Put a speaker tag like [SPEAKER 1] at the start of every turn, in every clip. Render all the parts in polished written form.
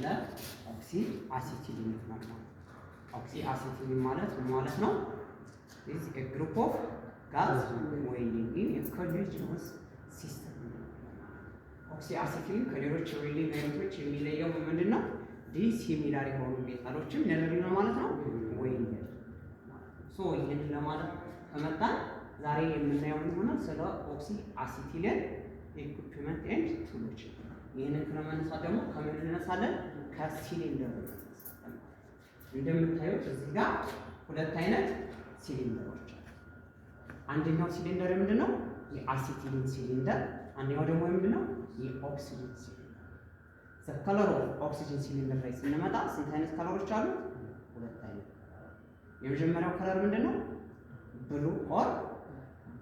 [SPEAKER 1] ስለ ኦክሲ አሲቲሊን ማለት ነው። ኦክሲ አሲቲሊን ማለት ምን ማለት ነው? is a group of gas boiling in a continuous system። ኦክሲ አሲቲሊን ከሌሎች ቦይሊንግ አይነቶች የሚለየው ምንድነው? ዲሲሚላር የሆኑ ሜታሎችን ነርቭ ነው ማለት ነው ቦይሊንግ። ሶ ይሄን ለማለት ከመጣን ዛሬ የምናየው ሆነ ስለ ኦክሲ አሲቲሊን ኢኩዊፕመንት ኤንድ ቱሎች። ይሄንን ከመነሳት ደግሞ ከምን እንነሳለን? ከሲሊንደር። እንደምታዩት እዚህ ጋር ሁለት አይነት ሲሊንደሮች አሉ። አንደኛው ሲሊንደር ምንድነው? የአሲቲሊን ሲሊንደር። አንደኛው ደግሞ ምንድነው? የኦክሲጅን ሲሊንደር። ዘ ከለር ኦፍ ኦክሲጅን ሲሊንደር ላይ ስንመጣ ስንት አይነት ከለሮች አሉ? ሁለት አይነት። የመጀመሪያው ከለር ምንድነው? ብሉ ኦር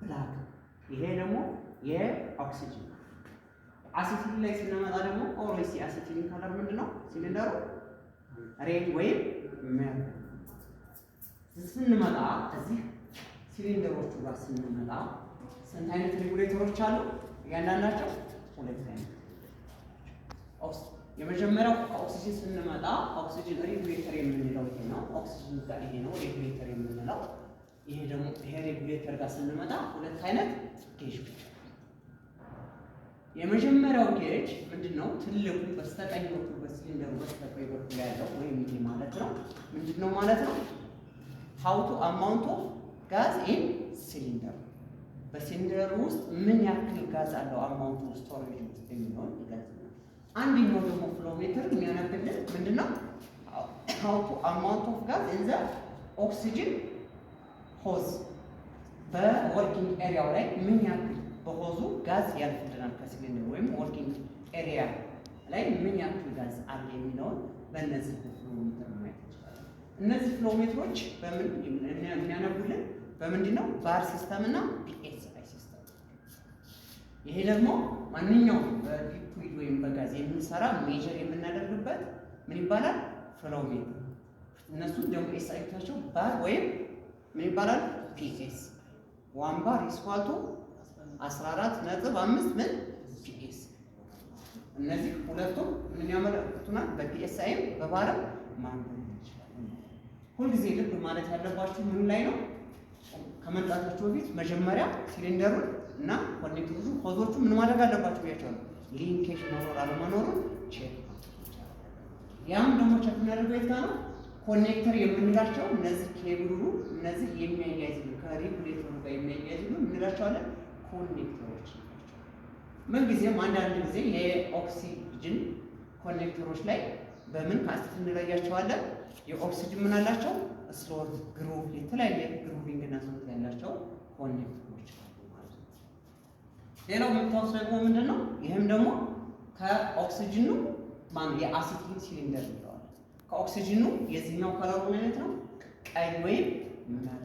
[SPEAKER 1] ብላክ። ይሄ ደግሞ የኦክሲጅን። አሲቲሊን ላይ ስንመጣ ደግሞ ኦልዌይስ የአሲቲሊን ከለር ምንድነው? ሲሊንደሩ ሬድ ወይም መር። ስንመጣ እዚህ ሲሊንደሮቹ ጋር ስንመጣ ስንት አይነት ሬጉሌተሮች አሉ? እያንዳንዳቸው ሁለት አይነት። የመጀመሪያው ከኦክሲጅን ስንመጣ ኦክሲጅን ሬጉሌተር የምንለው ይሄ ነው። ኦክሲጅን ጋር ይሄ ነው ሬጉሌተር የምንለው። ይሄ ደግሞ ይሄ ሬጉሌተር ጋር ስንመጣ ሁለት አይነት ጌጆች። የመጀመሪያው ጌጅ ምንድነው? ትልቁ በስተቀኝ በኩል በሲሊንደሩ በስተቀኝ በኩል ያለው ወይም ይሄ ማለት ነው ምንድነው ማለት ነው? how to amount of gas in cylinder። በሲሊንደሩ ውስጥ ምን ያክል ጋዝ አለው አማውንቱ ስቶሬጅ ውስጥ የሚሆን ይገልጻል። አንደኛው ደግሞ ፍሎሜትር የሚያነብልን ምንድነው? how to amount of gas in the oxygen hose። በወርኪንግ ኤሪያው ላይ ምን ያክል በሆዙ ጋዝ ያልፍልናል ከሲሊንደር ወይም ወርኪንግ ኤሪያ ላይ ምን ያክል ጋዝ አለ የሚለውን በእነዚህ ፍሎሜትር ማየት ይችላል። እነዚህ ፍሎሜትሮች በምን የሚያነቡልን በምንድነው? ባር ሲስተም እና ፒኤስአይ ሲስተም። ይሄ ደግሞ ማንኛውም በሊኩዊድ ወይም በጋዝ የምንሰራ ሜጀር የምናደርግበት ምን ይባላል? ፍሎሜትር። እነሱ ደግሞ ኤስአይታቸው ባር ወይም ምን ይባላል? ፒኤስ። ዋን ባር ይስዋልቶ 14.5 ምን ፒኤስ። እነዚህ ሁለቱም ምን ያመለክቱናል? በፒኤስአይም በባርም ማንበብ እንችላለን። ሁልጊዜ ልብ ማለት ያለባችሁ ምን ላይ ነው? ከመምጣታችሁ በፊት መጀመሪያ ሲሊንደሩን እና ኮኔክተሩ ሆዞቹ ምን ማድረግ አለባችሁ ብያቸዋለሁ። ሊንኬጅ መኖር አለመኖሩን ቼክ ማድረግ። ያም ደግሞ ቼክ እናደርገው የት ጋር ነው? ኮኔክተር የምንላቸው እነዚህ ኬብሉ እነዚህ የሚያያይዙ ከሬጉሌተሩ ጋር የሚያያይዙ እንላቸዋለን ኮኔክተሮች ናቸው። ምንጊዜም አንዳንድ ጊዜ የኦክሲጅን ኮኔክተሮች ላይ በምን ካስት እንለያቸዋለን? የኦክሲጅን ምን አላቸው? ስሎት ግሩቭ፣ የተለያየ ግሩቪንግ እና ስሎት ያላቸው ኮኔክተሮች አሉ ማለት ነው። ሌላው የምታውስ ደግሞ ምንድነው? ይህም ደግሞ ከኦክሲጅኑ የአሲቲሊን ሲሊንደር ይለዋል። ከኦክሲጅኑ የዚህኛው ከለሩ አይነት ነው ቀይ ወይም መር።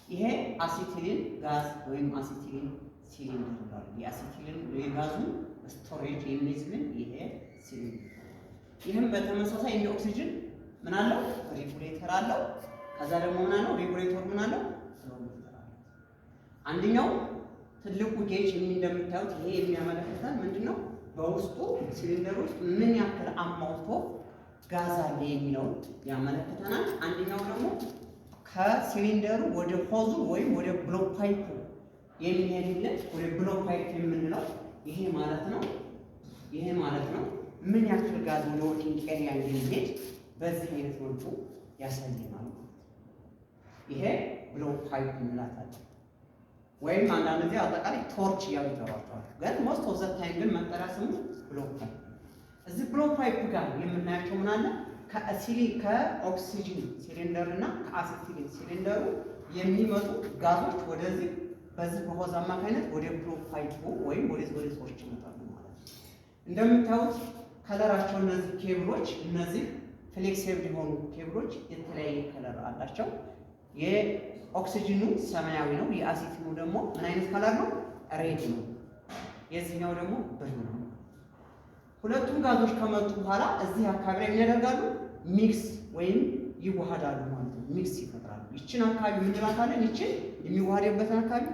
[SPEAKER 1] ይሄ አሲቲሊን ጋዝ ወይም አሲቲሊን ሲሊንደር ይባላል። የአሲቲሊን የጋዙ ስቶሬጅ የሚይዝልን ይሄ ሲሊንደር። ይህም በተመሳሳይ እንደ ኦክሲጅን ምን አለው? ሬጉሌተር አለው። ከዛ ደግሞ ምን አለው? ሬጉሌተር ምን አለው? ፍሎሜትር አለው። አንደኛው ትልቁ ጌጅ እንደምታዩት ይሄ የሚያመለክተን ምንድነው? በውስጡ ሲሊንደር ውስጥ ምን ያክል አማውንት ኦፍ ጋዝ አለ የሚለውን ያመለክተናል። አንደኛው ደግሞ ከሲሊንደሩ ወደ ሆዙ ወይም ወደ ብሎክ ፓይፑ የሚሄድልን ወደ ብሎክ ፓይፕ የምንለው ይሄ ማለት ነው። ይሄ ማለት ነው ምን ያክል ጋዝ ወደ ወርኪንግ ኤሪያ እንደሚሄድ በዚህ አይነት መልኩ ያሳየናል። ይሄ ብሎክ ፓይፕ እንላታለን። ወይም አንዳንድ ጊዜ አጠቃላይ ቶርች እያሉ ይጠሯቸዋል። ግን ሞስት ኦፍ ዘ ታይም ግን መጠሪያ ስሙ ብሎክ ፓይፕ። እዚህ ብሎክ ፓይፕ ጋር የምናያቸው ምን አለ? ከኦክሲጅን ሲሊንደር እና ከአሲቲሊን ሲሊንደሩ የሚመጡ ጋዞች ወደዚህ በዚህ በሆዝ አማካኝነት ወደ ብሎክ ፓይፑ ወይም ወደ ሰዎች ይመጣሉ ማለት ነው። እንደምታዩት ከለራቸው እነዚህ ኬብሎች እነዚህ ፍሌክሲብል የሆኑ ኬብሎች የተለያየ ከለር አላቸው። የኦክሲጅኑ ሰማያዊ ነው። የአሲቲሊኑ ደግሞ ምን አይነት ከለር ነው? ሬድ ነው። የዚህኛው ደግሞ ብሉ ነው። ሁለቱም ጋዞች ከመጡ በኋላ እዚህ አካባቢ ላይ ያደርጋሉ ሚክስ ወይም ይዋሃዳሉ ማለት ነው። ሚክስ ይፈጥራሉ። ይችን አካባቢ ምን እንላታለን? ይችን የሚዋሃደበትን አካባቢ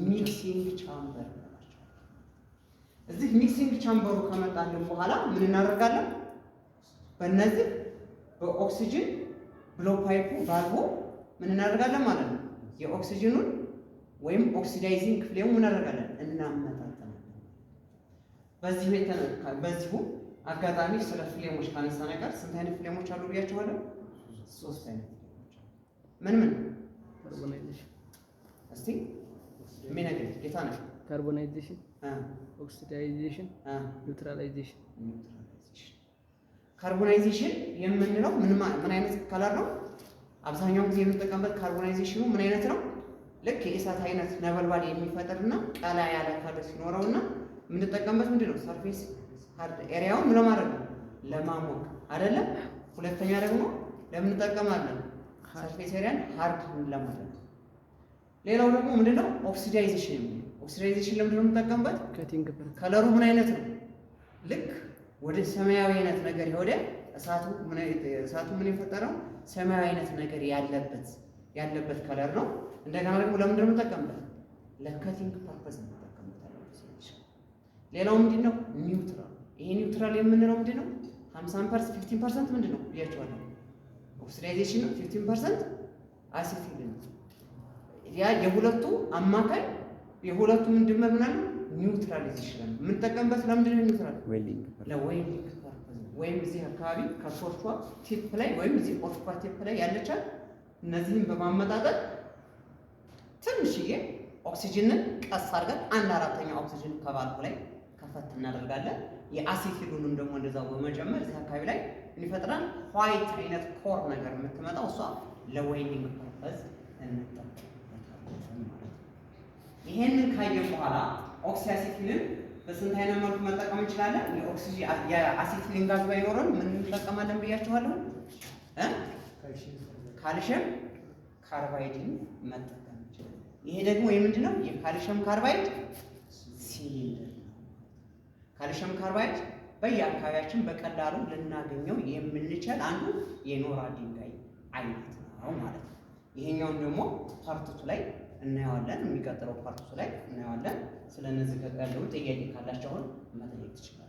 [SPEAKER 1] ሚክሲንግ ቻምበር እንላቸዋለን። እዚህ ሚክሲንግ ቻምበሩ ከመጣልን በኋላ ምን እናደርጋለን? በእነዚህ በኦክሲጅን ብሎ ፓይፑ ቫልቮ ምን እናደርጋለን ማለት ነው? የኦክሲጅኑን ወይም ኦክሲዳይዚንግ ፍሌሙ ምን እናደርጋለን? እናመጣጠናለን። በዚሁ አጋጣሚ ስለ ፍሌሞች ካነሳ ነገር ስንት አይነት ፍሌሞች አሉ ብያቸዋለሁ? 3 አይነት ፍሌሞች አሉ። ምን ምን?
[SPEAKER 2] ካርቦናይዜሽን
[SPEAKER 1] እስቲ ምን ነገር ጌታ ነው?
[SPEAKER 2] ካርቦናይዜሽን፣ ኦክሲዳይዜሽን፣ ኒውትራላይዜሽን።
[SPEAKER 1] ካርቦናይዜሽን የምንለው ምን አይነት ከለር ነው? አብዛኛውን ጊዜ የምንጠቀምበት ካርቦናይዜሽኑ ምን አይነት ነው? ልክ የእሳት አይነት ነበልባል የሚፈጥርና ቀላ ያለ ከለር ሲኖረውና የምንጠቀምበት ምንድነው? ሰርፌስ ሃርድ ኤሪያውን ምን ለማድረግ ነው? ለማሞቅ አይደለም። ሁለተኛ ደግሞ ለምን እንጠቀማለን? ሰርፌስ ኤሪያን ሃርድ ለማድረግ። ሌላው ደግሞ ምንድነው? ኦክሲዳይዜሽን። ኦክሲዳይዜሽን ለምንድነው የምንጠቀምበት? ከለሩ ምን አይነት ነው? ልክ ወደ ሰማያዊ አይነት ነገር ወደ እሳቱ ምን የፈጠረው ሰማያዊ አይነት ነገር ያለበት ከለር ነው። እንደገና ደግሞ ለምንድነው የምንጠቀምበት? ለከቲንግ ፐርፐዝ እንጠቀምበታለን። ሌላው ምንድነው? ኒውትራል። ይሄ ኒውትራል የምንለው ምንድነው? 50% 15% ምንድነው ብያቸዋለሁ? ኦክሲዳይዜሽን ነው። 15% አሲቲሊን ነው። ያ የሁለቱ አማካይ የሁለቱ ምንድነው ምናምን ኒውትራላይዜሽን ነው የምንጠቀምበት። ለምንድነው ኒውትራል? ለዌልዲንግ ፐርፐዝ ነው። ወይም እዚህ አካባቢ ከቶርቿ ቲፕ ላይ ወይም እዚህ ኦርቷ ቲፕ ላይ ያለቻት እነዚህን በማመጣጠር ትንሽዬ ኦክሲጅንን ቀስ አድርገን 1/4 ኦክሲጅን ከባልቡ ላይ ከፈት እናደርጋለን። የአሲቲሉንም ደግሞ እንደዛው በመጨመር እዚህ አካባቢ ላይ ይፈጥራል። ዋይት አይነት ኮር ነገር የምትመጣው እሷ ለዌልዲንግ ፐርፐዝ እንጠቀምበታለን ማለት ነው። ይሄንን ካየን በኋላ ኦክሲአሲቲልን በስንት አይነት መልኩ መጠቀም እንችላለን? የአሲቲሊን ጋዝ ባይኖረን ምን እንጠቀማለን ብያችኋለሁ? ካልሽየም ካርባይድን መጠቀም እንችላለን። ይሄ ደግሞ የምንድነው? የካልሽየም ካርባይድ ሲሊንደር ነው። ካልሽየም ካርባይድ በየአካባቢያችን በቀላሉ ልናገኘው የምንችል አንዱ የኖራ ድንጋይ አይነት ነው ማለት ነው። ይሄኛውን ደግሞ ፓርቱቱ ላይ እናየዋለን። የሚቀጥለው ፓርቱቱ ላይ እናየዋለን። ስለነዚህ ከቀለው ጥያቄ ካላችሁ መጠየቅ ትችላላችሁ።